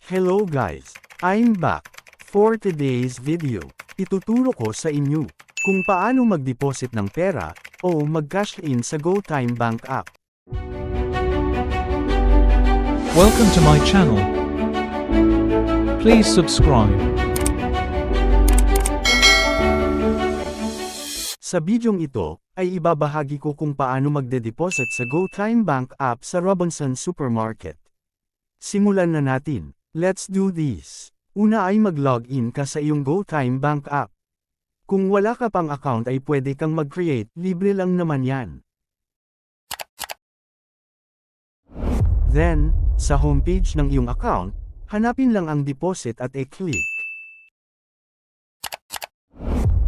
Hello guys! I'm back. For today's video, ituturo ko sa inyo kung paano mag-deposit ng pera o mag-cash in sa GoTyme Bank app. Welcome to my channel. Please subscribe. Sa bidyong ito, ay ibabahagi ko kung paano magde-deposit sa GoTyme Bank app sa Robinsons Supermarket. Simulan na natin. Let's do this. Una ay mag-login ka sa iyong GoTyme Bank app. Kung wala ka pang account ay pwede kang mag-create, libre lang naman yan. Then, sa homepage ng iyong account, hanapin lang ang deposit at i-click.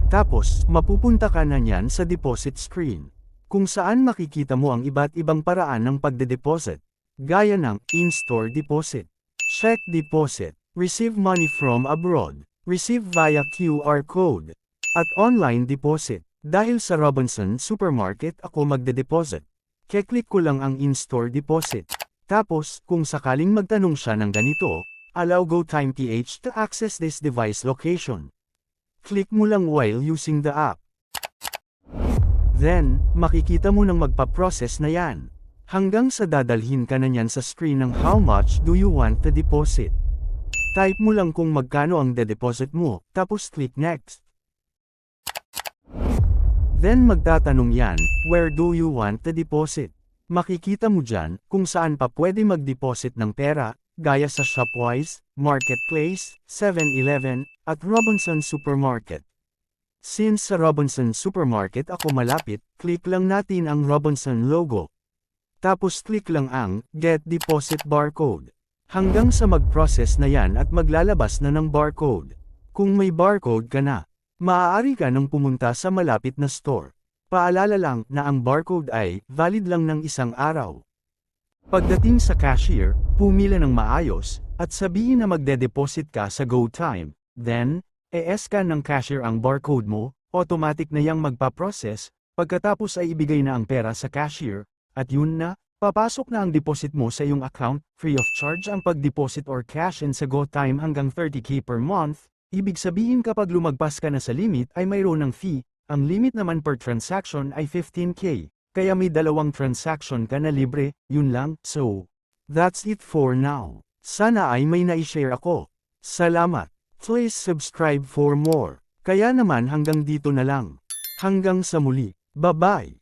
Tapos, mapupunta ka na niyan sa deposit screen, kung saan makikita mo ang iba't ibang paraan ng pagde-deposit, gaya ng in-store deposit, check deposit, receive money from abroad, receive via QR code, at online deposit. Dahil sa Robinsons Supermarket ako magde-deposit, keklik ko lang ang in-store deposit. Tapos, kung sakaling magtanong siya ng ganito, allow GoTyme PH to access this device location. Click mo lang while using the app. Then, makikita mo nang magpa-process na yan. Hanggang sa dadalhin ka na niyan sa screen ng how much do you want to deposit. Type mo lang kung magkano ang de-deposit mo, tapos click next. Then magtatanong yan, where do you want to deposit? Makikita mo dyan kung saan pa pwede mag-deposit ng pera, gaya sa Shopwise, Marketplace, 7-Eleven, at Robinsons Supermarket. Since sa Robinsons Supermarket ako malapit, click lang natin ang Robinsons logo. Tapos click lang ang Get Deposit Barcode. Hanggang sa mag-process na yan at maglalabas na ng barcode. Kung may barcode ka na, maaari ka nang pumunta sa malapit na store. Paalala lang na ang barcode ay valid lang ng isang araw. Pagdating sa cashier, pumila ng maayos, at sabihin na magde-deposit ka sa GoTyme. Then, e-scan ng cashier ang barcode mo, automatic na yang magpa-process, pagkatapos ay ibigay na ang pera sa cashier, at yun na, papasok na ang deposit mo sa iyong account, free of charge ang pag-deposit or cash in sa GoTyme hanggang 30k per month, ibig sabihin kapag lumagpas ka na sa limit ay mayroon ng fee, ang limit naman per transaction ay 15k, kaya may dalawang transaction ka na libre, yun lang, so, that's it for now. Sana ay may na-share ako. Salamat. Please subscribe for more. Kaya naman hanggang dito na lang. Hanggang sa muli. Bye-bye.